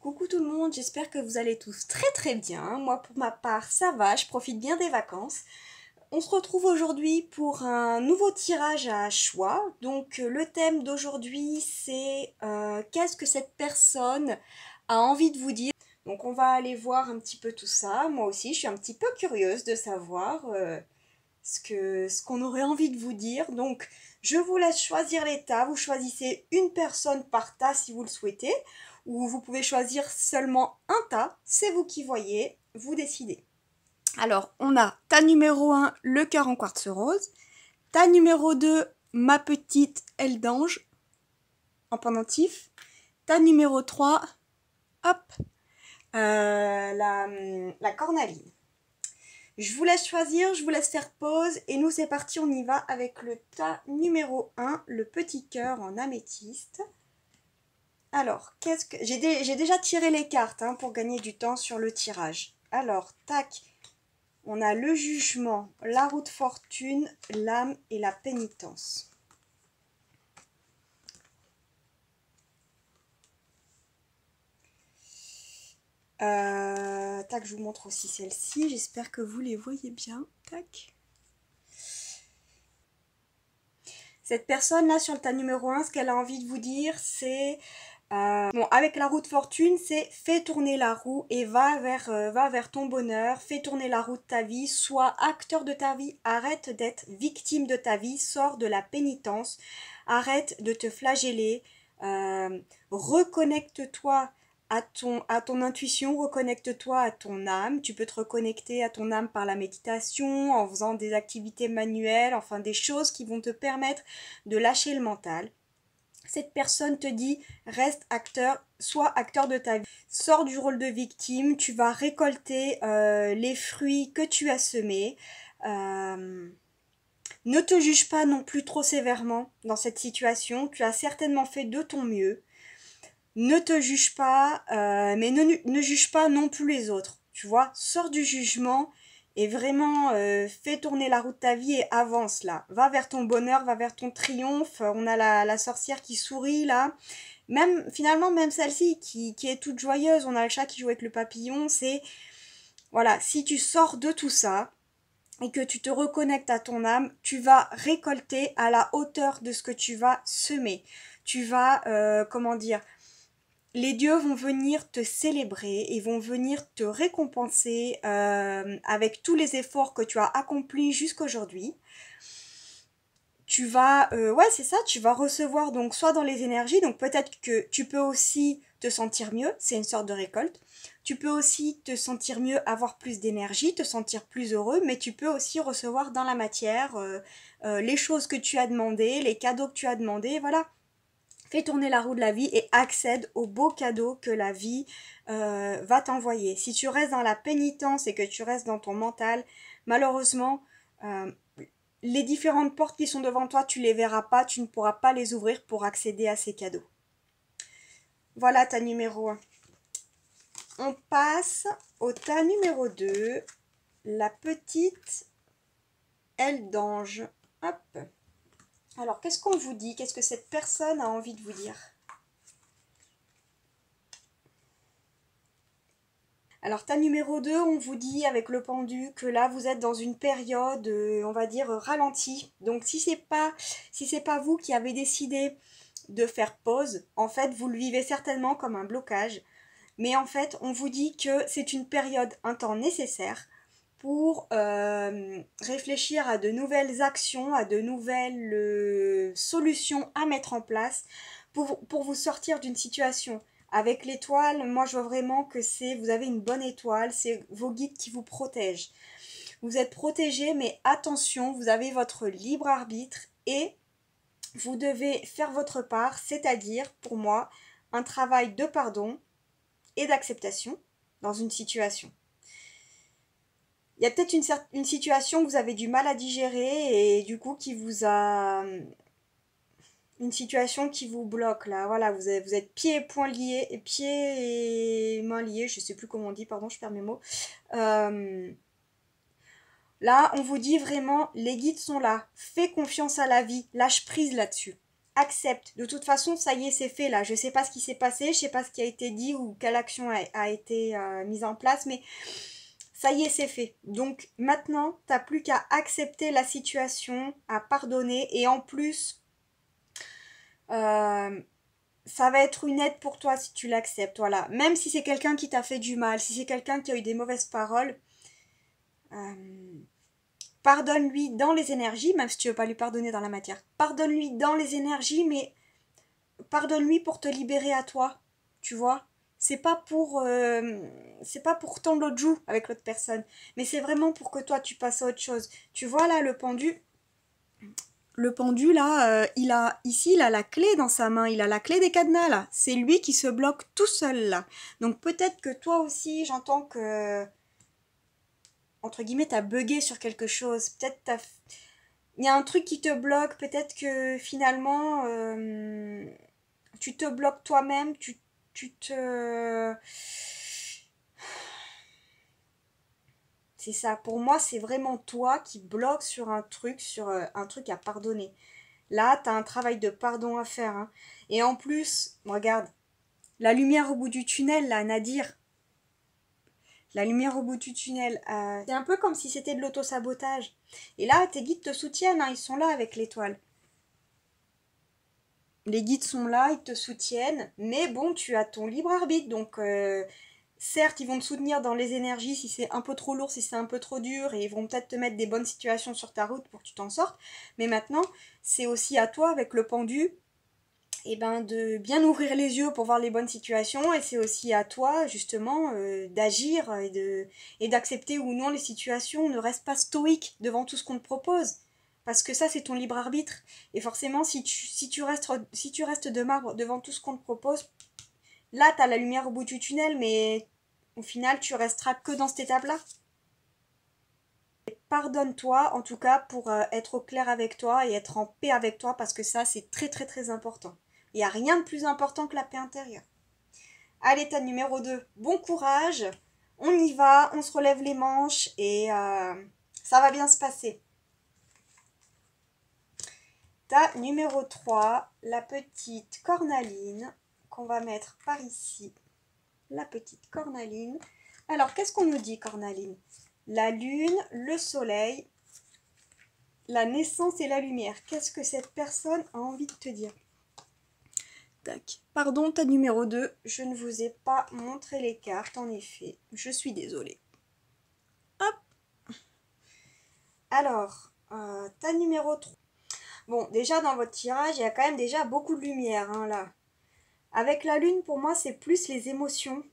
Coucou tout le monde, j'espère que vous allez tous très bien. Moi pour ma part ça va, je profite bien des vacances. On se retrouve aujourd'hui pour un nouveau tirage à choix. Donc le thème d'aujourd'hui c'est qu'est-ce que cette personne a envie de vous dire. Donc on va aller voir un petit peu tout ça. Moi aussi je suis un petit peu curieuse de savoir ce qu'on aurait envie de vous dire. Donc je vous laisse choisir les tas. Vous choisissez une personne par tas si vous le souhaitez. Ou vous pouvez choisir seulement un tas. C'est vous qui voyez. Vous décidez. Alors, on a tas numéro 1, le cœur en quartz rose. Tas numéro 2, ma petite aile d'ange en pendentif. Tas numéro 3, hop, la cornaline. Je vous laisse choisir, je vous laisse faire pause et nous c'est parti, on y va avec le tas numéro 1, le petit cœur en améthyste. Alors, j'ai déjà tiré les cartes pour gagner du temps sur le tirage. Alors, tac, on a le jugement, la roue de fortune, l'âme et la pénitence. Tac, je vous montre aussi celle-ci. J'espère que vous les voyez bien. Tac. Cette personne-là, sur le tas numéro 1, ce qu'elle a envie de vous dire, c'est... bon, avec la roue de fortune, c'est fais tourner la roue et va vers ton bonheur, fais tourner la roue de ta vie, sois acteur de ta vie, arrête d'être victime de ta vie, sors de la pénitence, arrête de te flageller, reconnecte-toi à ton intuition, reconnecte-toi à ton âme. Tu peux te reconnecter à ton âme par la méditation, en faisant des activités manuelles, enfin des choses qui vont te permettre de lâcher le mental. Cette personne te dit reste acteur, sois acteur de ta vie. Sors du rôle de victime, tu vas récolter les fruits que tu as semés. Ne te juge pas non plus trop sévèrement dans cette situation. Tu as certainement fait de ton mieux. Ne te juge pas, mais ne juge pas non plus les autres. Tu vois, sors du jugement et vraiment fais tourner la roue de ta vie et avance là. Va vers ton bonheur, va vers ton triomphe. On a la sorcière qui sourit là. Finalement, même celle-ci qui est toute joyeuse. On a le chat qui joue avec le papillon. C'est, voilà, si tu sors de tout ça et que tu te reconnectes à ton âme, tu vas récolter à la hauteur de ce que tu vas semer. Tu vas, comment dire, les dieux vont venir te célébrer et vont venir te récompenser avec tous les efforts que tu as accomplis jusqu'aujourd'hui. Tu vas, ouais c'est ça, tu vas recevoir donc soit dans les énergies, donc peut-être que tu peux aussi te sentir mieux, c'est une sorte de récolte. Tu peux aussi te sentir mieux, avoir plus d'énergie, te sentir plus heureux, mais tu peux aussi recevoir dans la matière les choses que tu as demandées, les cadeaux que tu as demandés, voilà. Fais tourner la roue de la vie et accède aux beaux cadeaux que la vie va t'envoyer. Si tu restes dans la pénitence et que tu restes dans ton mental, malheureusement, les différentes portes qui sont devant toi, tu les verras pas, tu ne pourras pas les ouvrir pour accéder à ces cadeaux. Voilà ta numéro 1. On passe au tas numéro 2, la petite aile d'ange. Hop. Alors, qu'est-ce qu'on vous dit? Qu'est-ce que cette personne a envie de vous dire? Alors, tas numéro 2, on vous dit avec le pendu que là, vous êtes dans une période, on va dire, ralentie. Donc, si c'est pas vous qui avez décidé de faire pause, en fait, vous le vivez certainement comme un blocage. Mais en fait, on vous dit que c'est une période, un temps nécessaire pour réfléchir à de nouvelles actions, à de nouvelles solutions à mettre en place pour vous sortir d'une situation. Avec l'étoile, moi je vois vraiment que vous avez une bonne étoile, c'est vos guides qui vous protègent. Vous êtes protégé, mais attention, vous avez votre libre arbitre et vous devez faire votre part, c'est-à-dire, pour moi, un travail de pardon et d'acceptation dans une situation. Il y a peut-être une situation que vous avez du mal à digérer et du coup qui vous a... Une situation qui vous bloque là, voilà, vous êtes pieds et poings liés, et pieds et mains liés, je sais plus comment on dit, pardon, je perds mes mots. Là, on vous dit vraiment, les guides sont là, fais confiance à la vie, lâche prise là-dessus. accepte. De toute façon, ça y est, c'est fait là. Je sais pas ce qui s'est passé, je sais pas ce qui a été dit ou quelle action a été mise en place, mais ça y est, c'est fait. Donc maintenant, t'as plus qu'à accepter la situation, à pardonner, et en plus, euh, ça va être une aide pour toi si tu l'acceptes. Voilà. Même si c'est quelqu'un qui t'a fait du mal, si c'est quelqu'un qui a eu des mauvaises paroles, euh, pardonne-lui dans les énergies, même si tu veux pas lui pardonner dans la matière. Pardonne-lui dans les énergies, mais pardonne-lui pour te libérer à toi, tu vois. C'est pas pour tendre l'autre joue avec l'autre personne, mais c'est vraiment pour que toi tu passes à autre chose. Tu vois là le pendu là, il a la clé dans sa main, il a la clé des cadenas là. C'est lui qui se bloque tout seul là. Donc peut-être que toi aussi, j'entends que entre guillemets t'as bugué sur quelque chose. Il y a un truc qui te bloque. Peut-être que finalement tu te bloques toi-même, tu te... C'est ça, pour moi, c'est vraiment toi qui bloques sur un truc à pardonner. Là, t'as un travail de pardon à faire, hein. Et en plus, regarde, la lumière au bout du tunnel, là, Nadir, la lumière au bout du tunnel, c'est un peu comme si c'était de l'autosabotage. Et là, tes guides te soutiennent, hein, ils sont là avec l'étoile. Les guides sont là, ils te soutiennent, mais bon, tu as ton libre arbitre, donc certes, ils vont te soutenir dans les énergies si c'est un peu trop lourd, si c'est un peu trop dur, et ils vont peut-être te mettre des bonnes situations sur ta route pour que tu t'en sortes, mais maintenant, c'est aussi à toi, avec le pendu, et ben, de bien ouvrir les yeux pour voir les bonnes situations, et c'est aussi à toi, justement, d'agir et d'accepter ou non les situations. Ne reste pas stoïque devant tout ce qu'on te propose. Parce que ça, c'est ton libre arbitre. Et forcément, si tu restes de marbre devant tout ce qu'on te propose, là, t'as la lumière au bout du tunnel, mais au final, tu resteras que dans cette étape-là. Pardonne-toi, en tout cas, pour être au clair avec toi et être en paix avec toi, parce que ça, c'est très très très important. Il n'y a rien de plus important que la paix intérieure. Allez, ta numéro 2, bon courage, on y va, on se relève les manches et ça va bien se passer. Ta numéro 3, la petite cornaline, qu'on va mettre par ici. La petite cornaline. Alors, qu'est-ce qu'on nous dit, cornaline? La lune, le soleil, la naissance et la lumière. Qu'est-ce que cette personne a envie de te dire? Tac. Pardon, ta numéro 2, je ne vous ai pas montré les cartes, en effet. Je suis désolée. Hop. Alors, ta numéro 3. Bon, déjà dans votre tirage, il y a quand même déjà beaucoup de lumière, hein, là. Avec la lune, pour moi, c'est plus les émotions.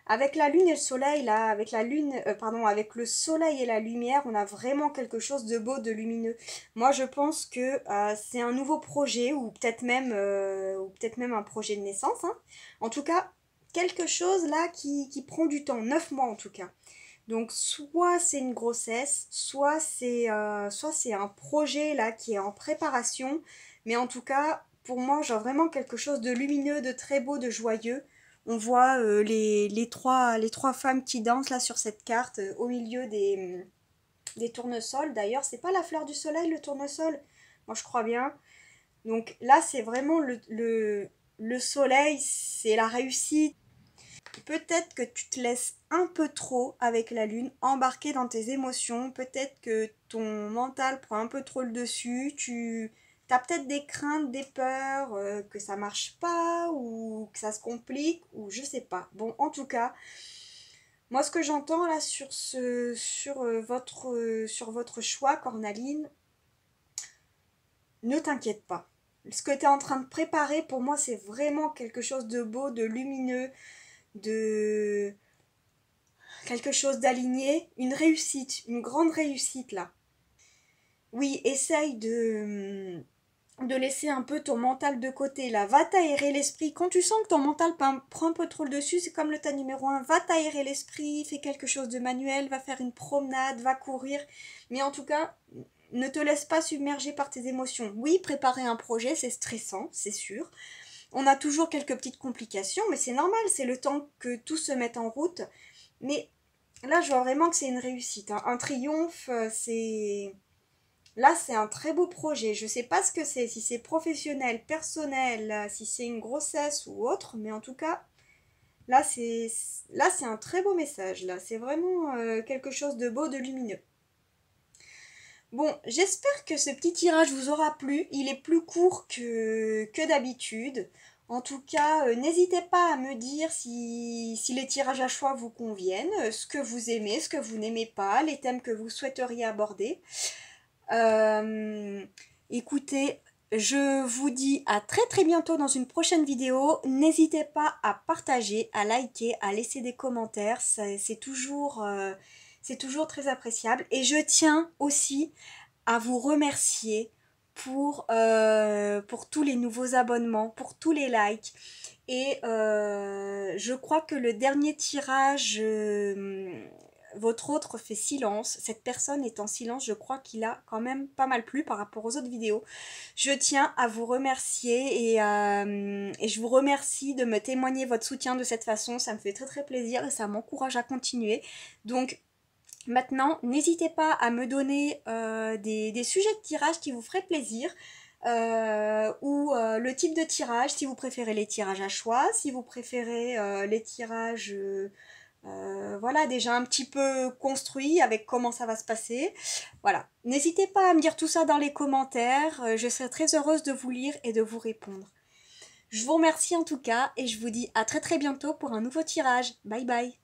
Avec la lune et le soleil, là, avec la lune, pardon, avec le soleil et la lumière, on a vraiment quelque chose de beau, de lumineux. Moi, je pense que c'est un nouveau projet, ou peut-être même un projet de naissance, hein. En tout cas, quelque chose là qui prend du temps, 9 mois en tout cas. Donc, soit c'est une grossesse, soit c'est un projet là qui est en préparation, mais en tout cas, pour moi, genre vraiment quelque chose de lumineux, de très beau, de joyeux. On voit les trois femmes qui dansent là sur cette carte au milieu des tournesols. D'ailleurs, c'est pas la fleur du soleil le tournesol? Moi, je crois bien. Donc là, c'est vraiment le soleil, c'est la réussite. Peut-être que tu te laisses un peu trop avec la lune, embarquer dans tes émotions. Peut-être que ton mental prend un peu trop le dessus. Tu as peut-être des craintes, des peurs, que ça marche pas ou que ça se complique ou je sais pas. Bon, en tout cas, moi ce que j'entends là sur votre choix, Cornaline, ne t'inquiète pas. Ce que tu es en train de préparer, pour moi, c'est vraiment quelque chose de beau, de lumineux, de quelque chose d'aligné, une réussite, une grande réussite là. Oui, essaye de laisser un peu ton mental de côté là, va t'aérer l'esprit. Quand tu sens que ton mental prend un peu trop le dessus, c'est comme le tas numéro 1, va t'aérer l'esprit, fais quelque chose de manuel, va faire une promenade, va courir. Mais en tout cas, ne te laisse pas submerger par tes émotions. Oui, préparer un projet, c'est stressant, c'est sûr. On a toujours quelques petites complications, mais c'est normal, c'est le temps que tout se mette en route. Mais là, je vois vraiment que c'est une réussite, hein. Un triomphe, Là, c'est un très beau projet. Je sais pas ce que c'est, si c'est professionnel, personnel, si c'est une grossesse ou autre, mais en tout cas, là, c'est un très beau message. Là, c'est vraiment quelque chose de beau, de lumineux. Bon, j'espère que ce petit tirage vous aura plu. Il est plus court que d'habitude. En tout cas, n'hésitez pas à me dire si les tirages à choix vous conviennent, ce que vous aimez, ce que vous n'aimez pas, les thèmes que vous souhaiteriez aborder. Euh, Écoutez, je vous dis à très très bientôt dans une prochaine vidéo. N'hésitez pas à partager, à liker, à laisser des commentaires. C'est toujours très appréciable. Et je tiens aussi à vous remercier pour tous les nouveaux abonnements, pour tous les likes. Et je crois que le dernier tirage, votre autre fait silence. Cette personne est en silence. Je crois qu'il a quand même pas mal plu par rapport aux autres vidéos. Je tiens à vous remercier et je vous remercie de me témoigner votre soutien de cette façon. Ça me fait très très plaisir et ça m'encourage à continuer. Donc, maintenant, n'hésitez pas à me donner des sujets de tirage qui vous feraient plaisir. Ou le type de tirage, si vous préférez les tirages à choix, si vous préférez les tirages voilà, déjà un petit peu construits avec comment ça va se passer. Voilà, n'hésitez pas à me dire tout ça dans les commentaires, je serai très heureuse de vous lire et de vous répondre. Je vous remercie en tout cas et je vous dis à très très bientôt pour un nouveau tirage. Bye bye.